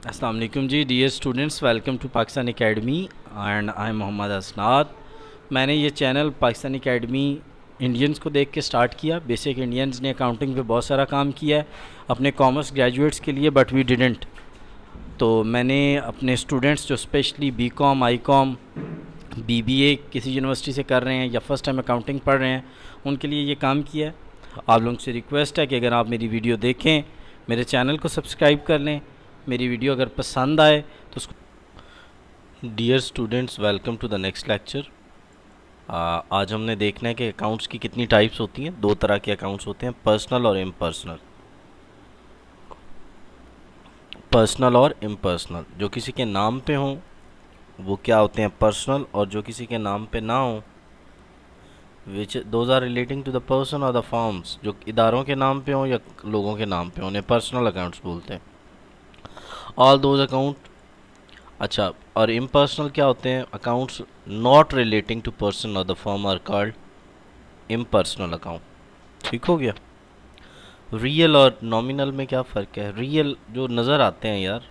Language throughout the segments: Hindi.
अस्सलाम वालेकुम जी dear students, welcome to Pakistan academy and I am Mohammad Asnad. मैंने ये चैनल पाकिस्तान एकेडमी इंडियंस को देख के स्टार्ट किया। बेसिक इंडियंस ने अकाउंटिंग पे बहुत सारा काम किया है अपने कॉमर्स ग्रेजुएट्स के लिए, बट वी डिडेंट। तो मैंने अपने स्टूडेंट्स जो स्पेशली बीकॉम, आईकॉम, बीबीए किसी यूनिवर्सिटी से कर रहे हैं या फर्स्ट टाइम अकाउंटिंग पढ़ रहे हैं, उनके लिए ये काम किया है। आप लोगों से रिक्वेस्ट है कि अगर आप मेरी वीडियो देखें, मेरे चैनल को सब्सक्राइब कर लें। मेरी वीडियो अगर पसंद आए तो उसको। Dear students, welcome to the next lecture. आज हमने देखना है कि अकाउंट्स की कितनी टाइप्स होती हैं। दो तरह के अकाउंट्स होते हैं, पर्सनल और इम्पर्सनल। पर्सनल और इम्पर्सनल, जो किसी के नाम पे हों वो क्या होते हैं, पर्सनल, और जो किसी के नाम पे ना हों, which those are relating to the person और द फर्म्स, जो इदारों के नाम पे हों या लोगों के नाम पे हों, उन्हें पर्सनल अकाउंट्स बोलते हैं। All those account. अच्छा, और इम्पर्सनल क्या होते हैं, accounts not relating to person और the firm are called impersonal account. ठीक हो गया। रियल और नॉमिनल में क्या फ़र्क है? रियल जो नज़र आते हैं यार,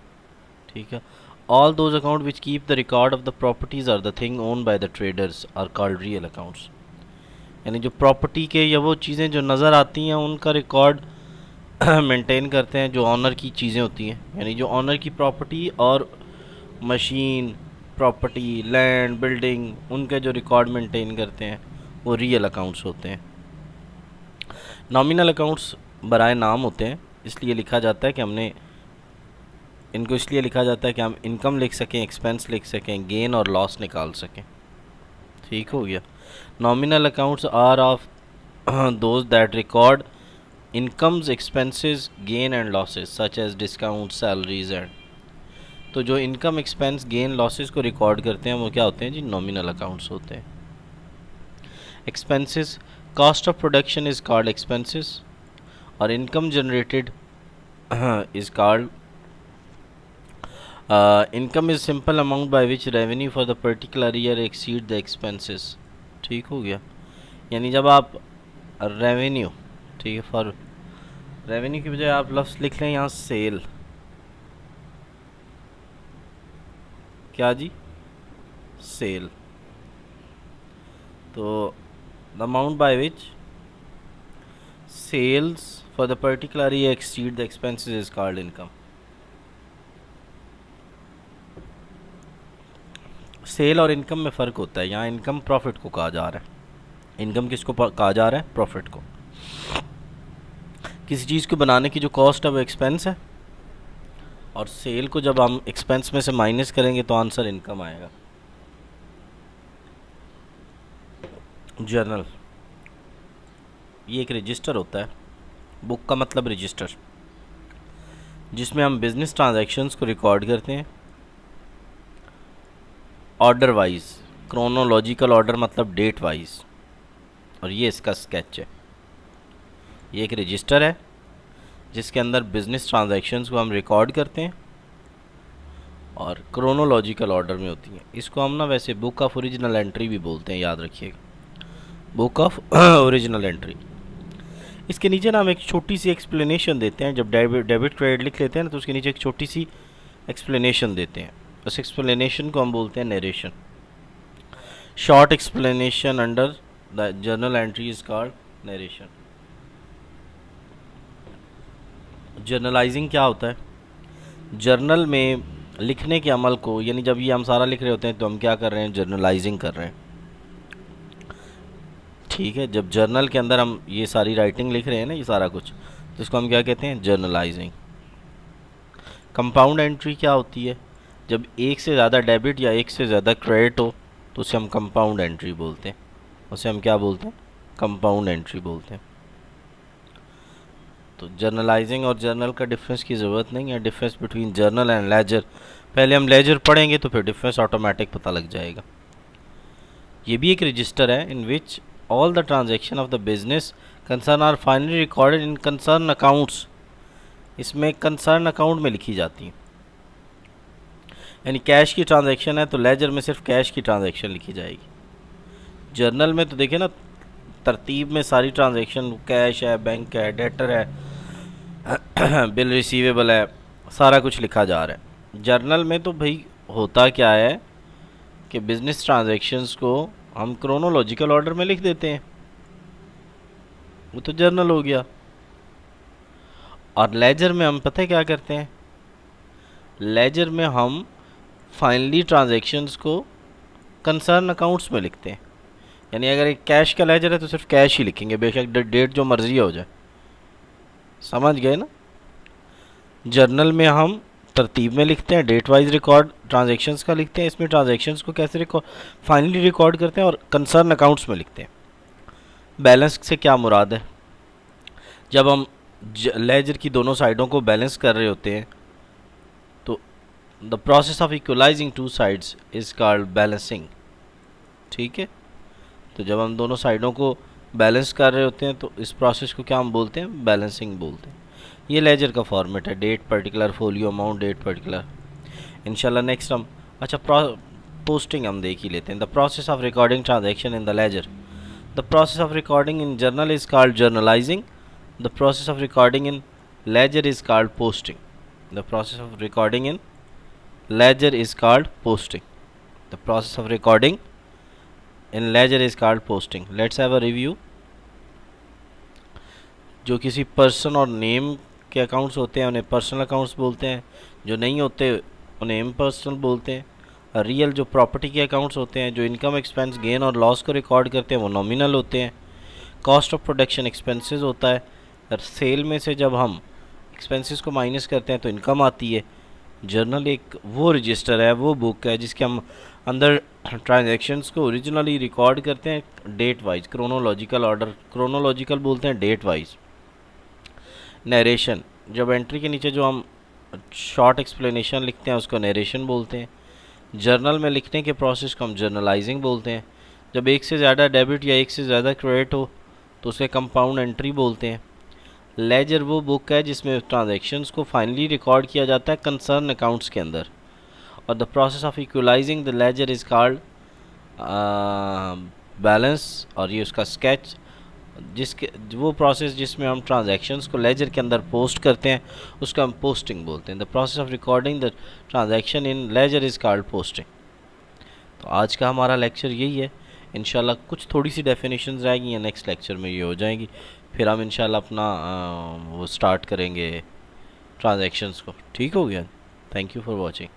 ठीक है। All those account which keep the record of the properties are the thing own by the traders are called real accounts. यानी जो प्रॉपर्टी के या वो चीज़ें जो नज़र आती हैं उनका रिकॉर्ड मेंटेन करते हैं जो ऑनर की चीज़ें होती हैं। यानी जो ऑनर की प्रॉपर्टी और मशीन, प्रॉपर्टी, लैंड, बिल्डिंग, उनके जो रिकॉर्ड मेंटेन करते हैं वो रियल अकाउंट्स होते हैं। नॉमिनल अकाउंट्स बराए नाम होते हैं, इसलिए लिखा जाता है कि हमने इनको इसलिए लिखा जाता है कि हम इनकम लिख सकें, एक्सपेंस लिख सकें, गेन और लॉस निकाल सकें। ठीक हो गया। Nominal accounts are of those that record incomes, expenses, gain and losses such as discount, salaries and. तो जो इनकम, एक्सपेंस, गेन, लॉसेस को रिकॉर्ड करते हैं वो क्या होते हैं जी? नॉमिनल अकाउंट्स होते हैं। Expenses, cost of production is called expenses, और income generated is called income is simple amount by which revenue for the particular year exceed the expenses. ठीक हो गया। यानी जब आप रेवेन्यू, ठीक है, फॉर रेवेन्यू की बजाय आप लफ्ज़ लिख लें यहाँ सेल। क्या जी? सेल। तो the amount by which sales for the particular year exceed the expenses is called income. Sale और इनकम में फ़र्क होता है। यहाँ इनकम प्रॉफिट को कहा जा रहा है। इनकम किसको कहा जा रहा है? प्रॉफिट को। किसी चीज़ को बनाने की जो कॉस्ट है वो एक्सपेंस है, और सेल को जब हम एक्सपेंस में से माइनस करेंगे तो आंसर इनकम आएगा। जर्नल, ये एक रजिस्टर होता है। बुक का मतलब रजिस्टर, जिसमें हम बिजनेस ट्रांजैक्शंस को रिकॉर्ड करते हैं ऑर्डर वाइज, क्रोनोलॉजिकल ऑर्डर मतलब डेट वाइज। और ये इसका स्केच है। ये एक रजिस्टर है जिसके अंदर बिजनेस ट्रांजैक्शंस को हम रिकॉर्ड करते हैं और क्रोनोलॉजिकल ऑर्डर में होती हैं। इसको हम ना वैसे बुक ऑफ ओरिजिनल एंट्री भी बोलते हैं, याद रखिएगा, बुक ऑफ ओरिजिनल एंट्री। इसके नीचे ना हम एक छोटी सी एक्सप्लेनेशन देते हैं। जब डेबिट क्रेडिट लिख लेते हैं ना तो उसके नीचे एक छोटी सी एक्सप्लेनेशन देते हैं। उस एक्सप्लेनेशन को हम बोलते हैं narration. Short explanation under the journal entry is called narration. Journalising क्या होता है? जर्नल में लिखने के अमल को, यानी जब ये हम सारा लिख रहे होते हैं तो हम क्या कर रहे हैं? जर्नलाइजिंग कर रहे हैं। ठीक है। जब जर्नल के अंदर हम ये सारी राइटिंग लिख रहे हैं ना, ये सारा कुछ, तो इसको हम क्या कहते हैं? जर्नलाइजिंग। कंपाउंड एंट्री क्या होती है? जब एक से ज़्यादा डेबिट या एक से ज़्यादा क्रेडिट हो तो उसे हम कंपाउंड एंट्री बोलते हैं। उसे हम क्या बोलते हैं? कंपाउंड एंट्री बोलते हैं। तो जर्नलाइजिंग और जर्नल का डिफरेंस की ज़रूरत नहीं है। Difference between journal and ledger, पहले हम लेजर पढ़ेंगे तो फिर डिफरेंस ऑटोमेटिक पता लग जाएगा। ये भी एक रजिस्टर है in which all the transaction of the business concern are finally recorded in concern accounts. इसमें कंसर्न अकाउंट में लिखी जाती हैं। यानी कैश की ट्रांजैक्शन है तो लेजर में सिर्फ कैश की ट्रांजैक्शन लिखी जाएगी। जर्नल में तो देखें ना, तरतीब में सारी ट्रांजैक्शन, कैश है, बैंक है, डेटर है, बिल रिसीवेबल है, सारा कुछ लिखा जा रहा है। जर्नल में तो भाई होता क्या है कि बिजनेस ट्रांजैक्शंस को हम क्रोनोलॉजिकल ऑर्डर में लिख देते हैं, वो तो जर्नल हो गया। और लेजर में हम पता है क्या करते हैं, लेजर में हम फाइनली ट्रांजैक्शंस को कंसर्न अकाउंट्स में लिखते हैं। यानी अगर एक कैश का लेजर है तो सिर्फ कैश ही लिखेंगे, बेशक डेट जो मर्जी हो जाए। समझ गए ना? जर्नल में हम तरतीब में लिखते हैं, डेट वाइज रिकॉर्ड ट्रांजैक्शंस का लिखते हैं, इसमें ट्रांजैक्शंस को कैसे रिकॉर्ड फाइनली रिकॉर्ड करते हैं, और कंसर्न अकाउंट्स में लिखते हैं। बैलेंस से क्या मुराद है, जब हम लेजर की दोनों साइडों को बैलेंस कर रहे होते हैं तो the process of equalising two sides is called balancing. ठीक है, तो जब हम दोनों साइडों को बैलेंस कर रहे होते हैं तो इस प्रोसेस को क्या हम बोलते हैं, बैलेंसिंग बोलते हैं। ये लेजर का फॉर्मेट है, date particular, folio amount, date particular. इंशाल्लाह नेक्स्ट हम पोस्टिंग हम देख ही लेते हैं। The process of recording transaction in the ledger, the process of recording in journal is called journalising, the process of recording in ledger is called posting. The process of recording in ledger is called posting, the process of recording in ledger is called posting. Let's have a review. जो किसी पर्सन और नेम के अकाउंट्स होते हैं उन्हें पर्सनल अकाउंट्स बोलते हैं, जो नहीं होते उन्हें इम्पर्सनल बोलते हैं। रियल जो प्रॉपर्टी के अकाउंट्स होते हैं, जो इनकम एक्सपेंस गेन और लॉस को रिकॉर्ड करते हैं, वो नॉमिनल होते हैं। कॉस्ट ऑफ प्रोडक्शन एक्सपेंसेस होता है, और सेल में से जब हम एक्सपेंसेस को माइनस करते हैं तो इनकम आती है। जर्नल एक वो रजिस्टर है, वो बुक है जिसके हम अंदर ट्रांजैक्शंस को ओरिजिनली रिकॉर्ड करते हैं date wise, chronological order, chronological बोलते हैं डेट वाइज। नरेशन, जब एंट्री के नीचे जो हम शॉर्ट एक्सप्लेनेशन लिखते हैं उसको नरेशन बोलते हैं। जर्नल में लिखने के प्रोसेस को हम जर्नलाइजिंग बोलते हैं। जब एक से ज़्यादा डेबिट या एक से ज़्यादा क्रेडिट हो तो उसे कंपाउंड एंट्री बोलते हैं। लेजर वो बुक है जिसमें ट्रांजैक्शंस को फाइनली रिकॉर्ड किया जाता है कंसर्न अकाउंट्स के अंदर। और the process of equalising the laser is called balance, और ये उसका स्केच, जिसके वो प्रोसेस जिसमें हम ट्रांजैक्शंस को लेजर के अंदर पोस्ट करते हैं उसका हम पोस्टिंग बोलते हैं। The process of recording the transaction in laser is called posting. तो आज का हमारा लेक्चर यही है। इंशाल्लाह कुछ थोड़ी सी डेफिनेशंस रहेंगी या नेक्स्ट लेक्चर में ये हो जाएंगी, फिर हम इंशाल्लाह अपना वो स्टार्ट करेंगे ट्रांजैक्शंस को। ठीक हो गया? Thank you for watching.